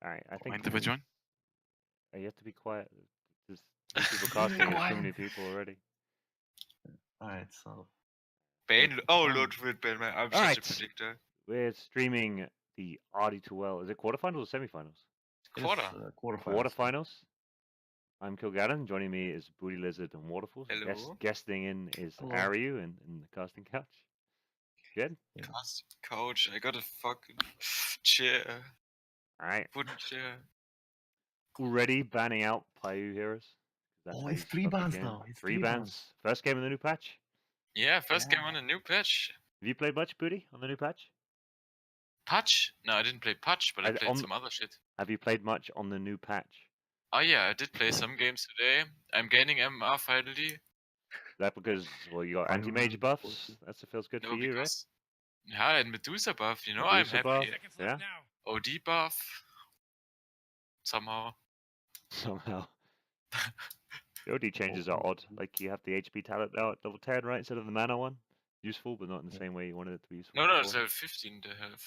Alright, I think Mind if I join? you have to be quiet. There's 3 people casting. There's too many people already. Alright, so Bane. Oh, Lord forbid, Bane, man. I'm such a Alright. predictor. We're streaming the RD2L. Is it quarterfinals or semifinals? Quarter. Quarterfinals. I'm Kjærgaard. Joining me is Booty Lizard and Waterfalls. Hello. Guesting in is Hello. Aryu in the casting couch. Good. Casting couch. I got a fucking chair. Alright. Wooden chair. Already banning out Payu heroes. Oh, it's 3 bans now. It's 3 bans. First game in the new patch. Yeah, first game on a new patch. Have you played much, Booty, on the new patch? Patch? No, I didn't play patch, but I played some other shit. Have you played much on the new patch? Oh yeah, I did play some games today. I'm gaining MR finally. That because, well, you got anti-mage buffs. That feels good for you, right? Yeah, and Medusa buff, you know, Medusa I'm buff, happy. yeah. OD buff. Somehow. The OD changes are odd. Like, you have the HP talent now at level 10, right, instead of the mana one. Useful, but not in the same way you wanted it to be useful. No, it's level 15 they have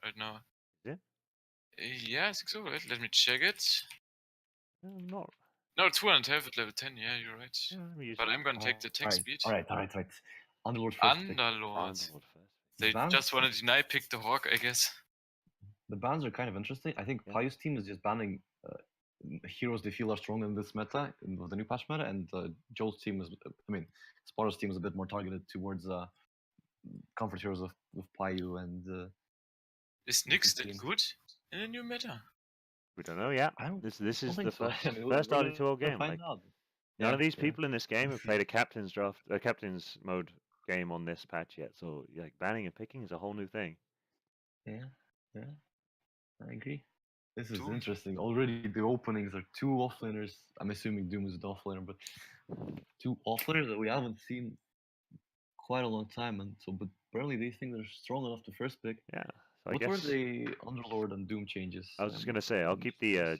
right now. Is it? Yeah, I think so, right? Let me check it. Not. No, 212 at level 10, yeah, you're right. Yeah, but I'm gonna take the tech speed. Alright. Underlord first. Underlord. They just want to deny pick the Hawk, I guess. The bans are kind of interesting. I think Payu's team is just banning heroes they feel are strong in this meta, in the new patch meta, and Joel's team is, Sparta's team is a bit more targeted towards comfort heroes of Payu and. Is Nyx still good in the new meta? We don't know yet. This is the first RD2L game. Like, none of these people in this game have played a captain's mode game on this patch yet. So like banning and picking is a whole new thing. Yeah, I agree. This is interesting. Already the openings are 2 offlaners. I'm assuming Doom is the offlaner, but 2 offlaners that we haven't seen quite a long time, and so but apparently they think they're strong enough to first pick. Yeah. So what were the Underlord and Doom changes? I was just gonna say I'll keep the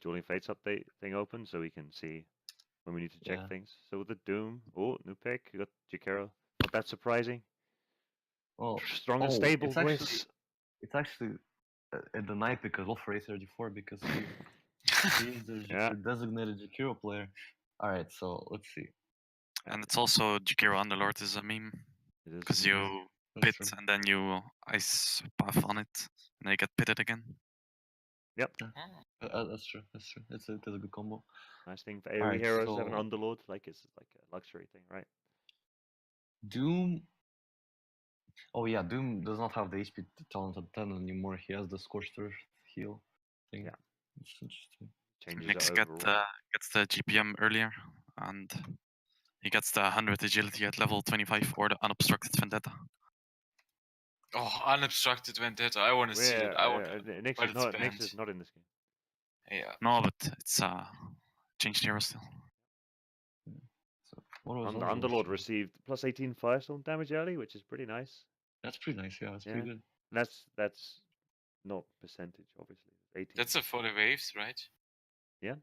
Dueling Fates update thing open so we can see when we need to check things. So with the Doom, new pick, you got Kjærgaard. Not that surprising. Oh, strong and stable. It's actually a deny pick as well for A34 because he's the designated Kjærgaard player. Alright, so let's see. And it's also Kjærgaard Underlord is a meme. Because you pit and then you ice buff on it, and then you get pitted again. Yep. That's true. It's a good combo. Nice thing for AoE heroes to have an Underlord. Like, it's like a luxury thing, right? Doom. Oh yeah, Doom does not have the HP talent at 10 anymore. He has the Scorched Earth heal thing. Yeah. It's interesting. Nyx gets the GPM earlier, and he gets the 100 agility at level 25 or the unobstructed vendetta. Oh, unobstructed vendetta! I want to see it. Nyx is not in this game. Yeah. No, but it's changed hero still. So what was Underlord received plus 18 firestorm damage early, which is pretty nice. That's pretty nice. Yeah, that's pretty good. That's not percentage, obviously. 18. That's for the waves, right? Yeah,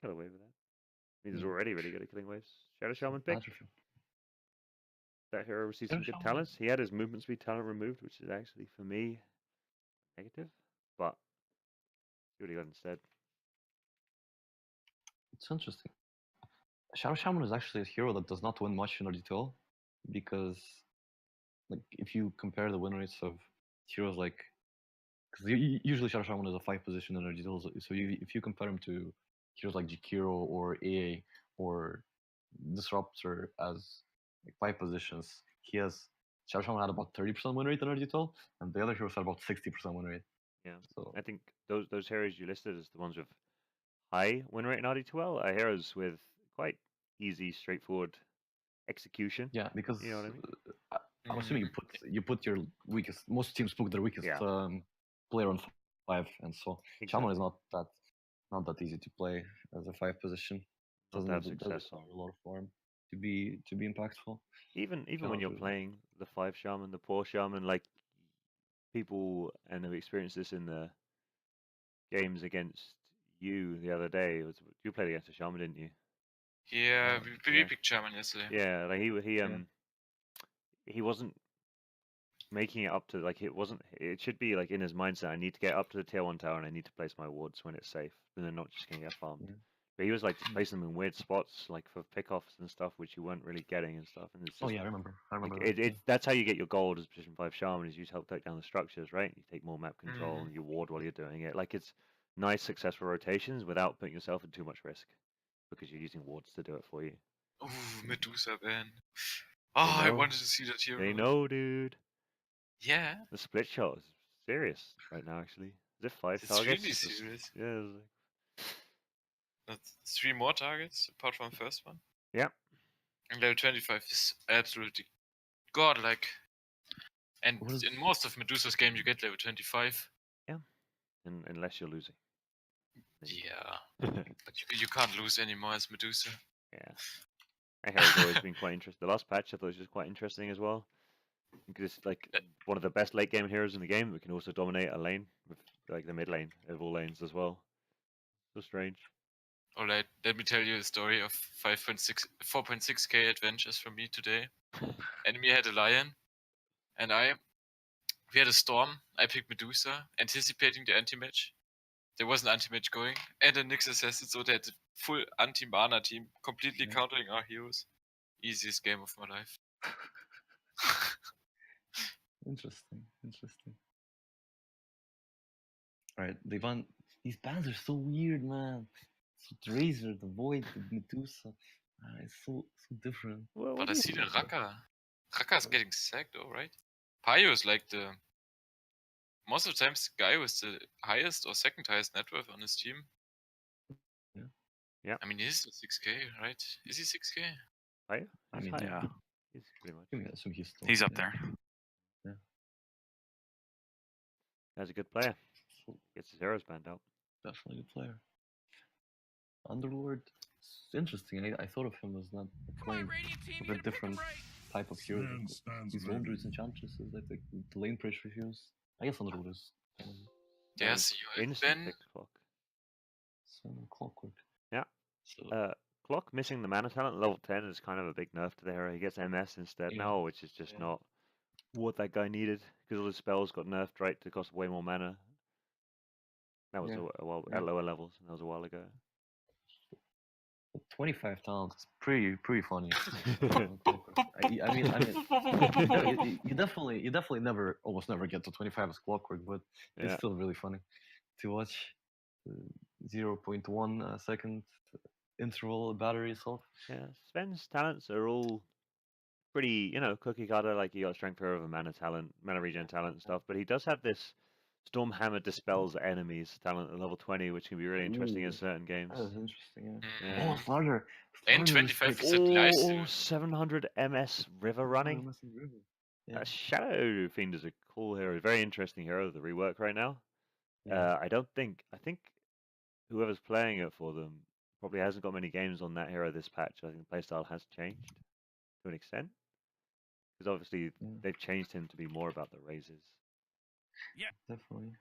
got away with that. He's already really good at killing waves. Shadow Shaman pick. That hero received some good talents. He had his movement speed talent removed, which is actually, for me, negative. But see what he got instead. It's interesting. Shadow Shaman is actually a hero that does not win much in RD2L because, like, if you compare the win rates of heroes like, because usually Shadow Shaman is a 5 position in RD2L, so if you compare him to heroes like Jakiro or AA or Disruptor as like 5 positions, Shadow Shaman had about 30% win rate in RD2L, and the other heroes had about 60% win rate. Yeah, so I think those heroes you listed as the ones with high win rate in RD2L are heroes with quite easy, straightforward execution. Yeah, because you know what I mean. I'm assuming you put your weakest. Most teams put their weakest player on 5, and so Shaman is not that easy to play as a 5 position. Doesn't require a lot of farm to be impactful. Even when you're playing the 5 Shaman, the poor Shaman, like people and have experienced this in the games against you the other day. You played against a Shaman, didn't you? Yeah, we picked Shaman yesterday. Yeah, like he wasn't making it up to like it wasn't. It should be like in his mindset. I need to get up to the tier 1 tower, and I need to place my wards when it's safe, and they're not just gonna get farmed. Yeah. But he was like just placing them in weird spots, like for pickoffs and stuff, which you weren't really getting and stuff. And it's just, Oh yeah, I remember. like, that's how you get your gold as position 5 shaman, is you help take down the structures, right? You take more map control and you ward while you're doing it. Like it's nice, successful rotations without putting yourself in too much risk, because you're using wards to do it for you. Ooh, Medusa ban. Oh, I wanted to see that hero. They know, dude. Yeah. The split shot is serious right now, actually. Is it 5 It's targets? really serious. Yeah. It's like... That's 3 more targets apart from the first one. Yeah. And level 25 is absolutely godlike. And in most of Medusa's game, you get level 25. Yeah. Unless you're losing. Yeah. But you can't lose anymore as Medusa. Yeah. That hero's always been quite interesting. The last patch I thought was just quite interesting as well. Because it's like one of the best late game heroes in the game that can also dominate a lane with like the mid lane of all lanes as well. So strange. Alright, let me tell you a story of 4.6k adventures from me today. Enemy had a lion, and we had a storm. I picked Medusa, anticipating the anti-match. There was an anti-match going, and a Nyx assassin, so they had a full anti-mana team, completely countering our heroes. Easiest game of my life. Interesting. Alright, these bans are so weird, man. So the Razor, the Void, the Medusa. It's so different. Well, but I see the Raka. Raka's getting sacked, though, right? Payo is like most of the times the guy with the highest or second highest net worth on his team. Yeah. I mean, he's 6k, right? Is he 6k? Payo? I mean, yeah. He's pretty much. So he's up there. Yeah. That's a good player. Gets his heroes banned out. Definitely a good player. Underlord, it's interesting. I thought of him as not playing with a different type of hero. He's Wonders and Enchantresses, I think, the lane pressure heroes. I guess Underlord is. Yes, instant pick clock. Clockwork. Yeah. So, Clock missing the mana talent level 10 is kind of a big nerf to the hero. He gets MS instead now, which is just not what that guy needed, because all his spells got nerfed, right, to cost way more mana. That was at lower levels, and that was a while ago. 25 talent is pretty funny. I mean, you definitely almost never get to 25 as Clockwork, but it's still really funny to watch. 0.1 second interval battery itself. Yeah, Sven's talents are all pretty, cookie cutter. Like, you got strength over mana talent, mana regen talent and stuff, but he does have this Stormhammer dispels enemies talent at level 20, which can be really interesting in certain games. That is interesting, yeah. Oh, Slaughter. And 25% nice. 700 MS River running. Shadow Fiend is a cool hero, very interesting hero, the rework right now. I think whoever's playing it for them probably hasn't got many games on that hero this patch. I think the playstyle has changed to an extent, because obviously they've changed him to be more about the raises. Yeah, definitely.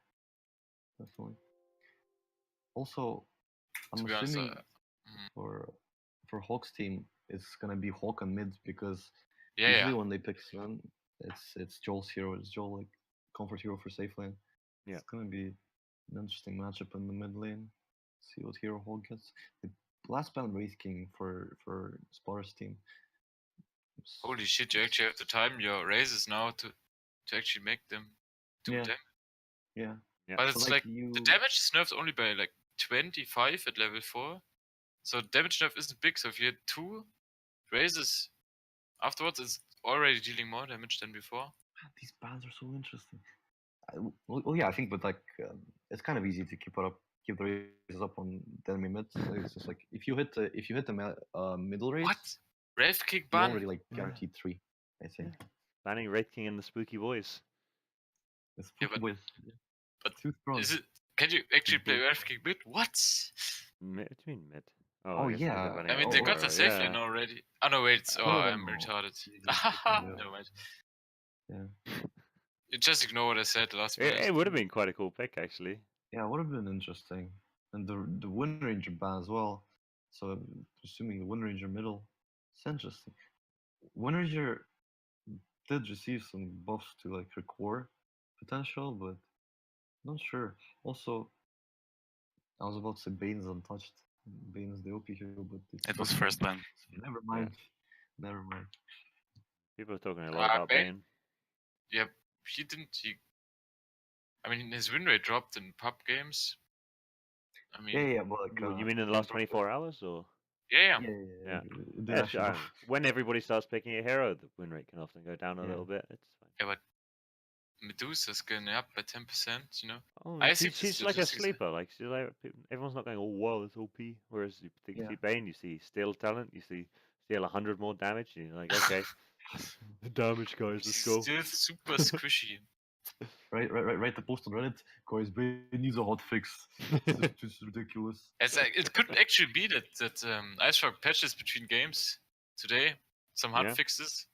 Also, I'm assuming for Hawk's team, it's gonna be Hawk on mid, because usually when they pick Sven, it's Joel's hero. It's Joel, like, comfort hero for safe lane. Yeah, it's gonna be an interesting matchup in the mid lane. See what hero Hawk gets. The last ban Wraith King for Spar's team. Holy shit! You actually have to time your raises now to actually make them do damage. Yeah. But it's like the damage is nerfed only by like 25 at level 4. So damage nerf isn't big. So if you had 2 raises afterwards, it's already dealing more damage than before. These bans are so interesting. Well, yeah, I think, but like it's kind of easy to keep the raises up on the enemy mid. So it's just like if you hit the middle raise. What? Wraith King ban? You're already like guaranteed 3, I think. Banning Wraith King and the Spooky Boys. The Spooky Boys. But is it? Can you actually play Wraith King mid? What? Mid? What do you mean mid? Oh yeah. I mean, they got the safe lane already. Oh no, wait. I'm retarded. Never mind. Yeah. You just ignore what I said last minute. It would have been quite a cool pick, actually. Yeah, it would have been interesting. And the Wind Ranger ban as well. So assuming the Wind Ranger middle, it's interesting. Wind Ranger did receive some buffs to like her core potential, but not sure. Also, I was about to say Bane's untouched. Bane's the OP hero, but It was first ban. Never mind. Never mind. People are talking a lot about Bane. Yeah, he didn't. I mean, his win rate dropped in pub games. I mean, Yeah, but like, you mean in the last 24 hours, or? Yeah. It did Yeah, actually drop. when everybody starts picking a hero, the win rate can often go down a little bit. It's fine. Yeah, but Medusa's going up by 10%, you know? Oh, I see she's like a sleeper. Like, she's like, everyone's not going, oh, wow, it's OP. Whereas you see Bane, you see steal talent, you see steal 100 more damage, and you're like, okay, the damage, guys, let's go. Still super squishy. Write the post on Reddit. Guys, Bane needs a hot fix. It's just ridiculous. It could actually be that Ice Rock patches between games today. Some hot fixes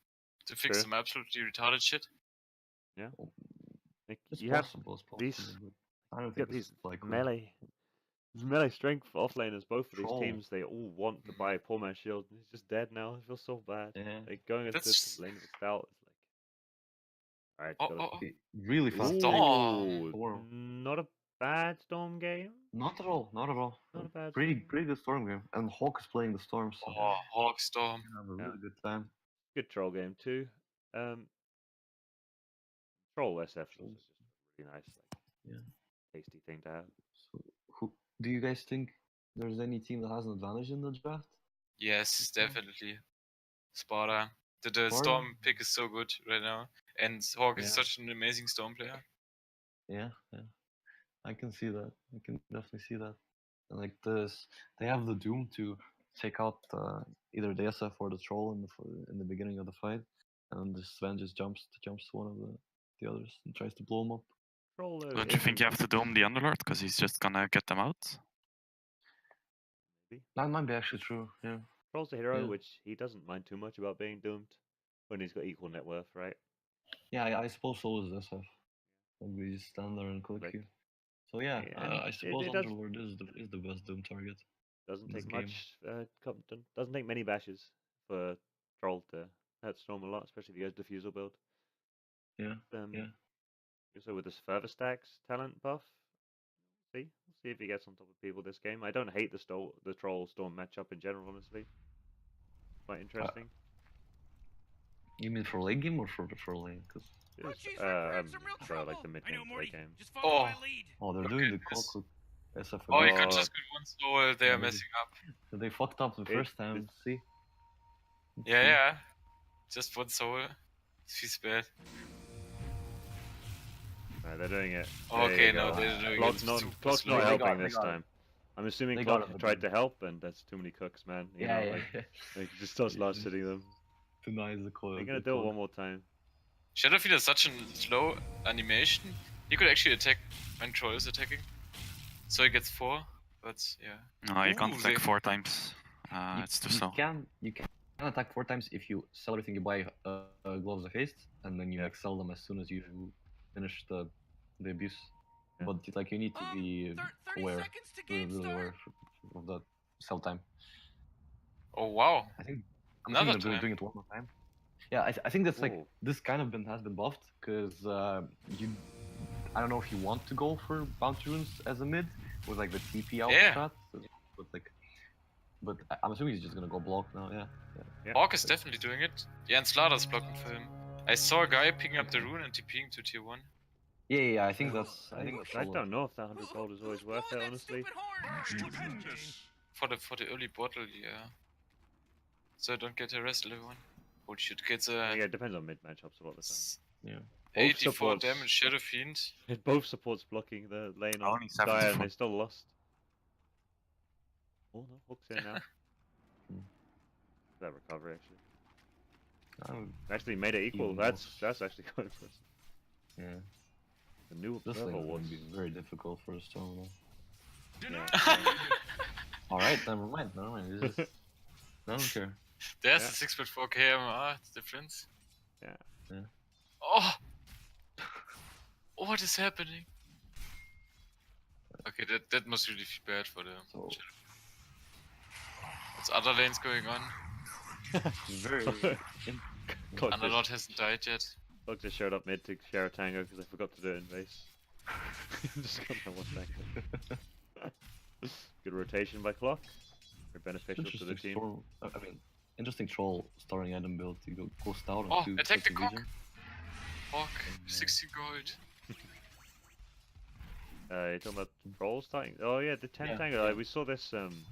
to fix some absolutely retarded shit. Yeah. Like, It's you possible, have these, I don't get think these like melee strength for offlaners. Both of these Troll. teams, they all want to buy a poor man's shield. He's just dead now. I feel so bad. Yeah. Like going into That's- the lane with Stout is like, alright. Really fast. Storm. Not a bad Storm game. Not at all. Not at all. Not a bad. Pretty good Storm game. And Hawk is playing the Storm, so Hawk Storm. have a really good time. Good troll game too. Troll SF is also just really nice, like tasty thing to have. So, who do you guys think there's any team that has an advantage in the draft? Yes, definitely. Sparta. The Sparta? Storm pick is so good right now. And Hawk is Yeah. such an amazing Storm player. Yeah. I can see that. I can definitely see that. And like this, they have the Doom to take out either the SF or the Troll in the beginning of the fight, and then Sven just jumps to one of the others and tries to blow him up. Troll, Don't you think you have to dome the Underlord because he's just gonna get them out? Maybe. That might be actually true. Yeah. Troll's a hero, Yeah. which he doesn't mind too much about being doomed when he's got equal net worth, right? Yeah, I suppose so is SF. And we just stand there and click Like, you. So yeah, yeah, I suppose it does- Underlord is the best Doom target. Doesn't in this take game. much. Doesn't take many bashes for Troll to hurt Storm a lot, especially if he goes diffusal build. Yeah. So with his further stacks talent buff, we'll see if he gets on top of people this game. I don't hate the Troll Storm matchup in general, honestly. Quite interesting. You mean for late game or for lane? Cause For like the mid game, late game. they're doing the clockwork SF. Oh, you again. could just get one soul, they are messing up. So they fucked up the first time. See? Yeah. Just one soul. Feels bad. No, they're doing it. Okay, There you no, go. they're doing Clock's it. not, super Clock's slow. not They helping got it, this they got it. time. I'm assuming They got Clock it, but tried to help, and that's too many cooks, man. You know, like just starts last hitting them. Denies the coil. They're gonna do it one more time. Shadowfield has such a slow animation. He could actually attack when Troll is attacking. So he gets 4, but yeah. No, you can't Ooh, attack they- 4 times. It's too slow. You can attack 4 times if you sell everything you buy gloves of haste, and then you like sell them as soon as you finish the abuse. Yeah. But like you need to be aware, really aware of that sell time. Oh wow. I think Another they're time. doing it one more time. Yeah, I think that's like Ooh. this kind of has been buffed because I don't know if you want to go for bounty runes as a mid with like the TP out strat, but I'm assuming he's just gonna go block now. Yeah. Hawk is definitely doing it. Yeah, and Slaughter's blocking for him. I saw a guy picking up the rune and TPing to tier 1. Yeah. I think that's. I don't know if that 100 gold is always worth it, honestly. For the early bottle, yeah. So I don't get harassed, everyone. Holy shit, gets I a think it depends on mid matchups a lot of the time. Yeah. 84 supports- damage Shadow Fiend. It both supports blocking the lane on Only Dire, and 74. they still lost. Oh no, Hook's in now. That recovery actually. Actually made it equal. Even That's actually quite impressive. Yeah. The new This observer thing was. would be very difficult for a Storm. Yeah, Alright, never mind. It's just, I don't care. There's Yeah. the 6.4 KMR difference. Yeah. Oh! What is happening? Okay, that must really feel bad for them. So What's other lanes going on? very Underlord hasn't died yet. Clock just showed up mid to share a tango because I forgot to do it in base. Just got no one tango. Good rotation by Clock. Very beneficial to the team. I mean, interesting troll starting item build. You go Ghost out Oh, on 2 attack the cock! vision. Hawk, 16 gold. You're talking about troll starting? Oh yeah, the 10 tango. yeah. We saw this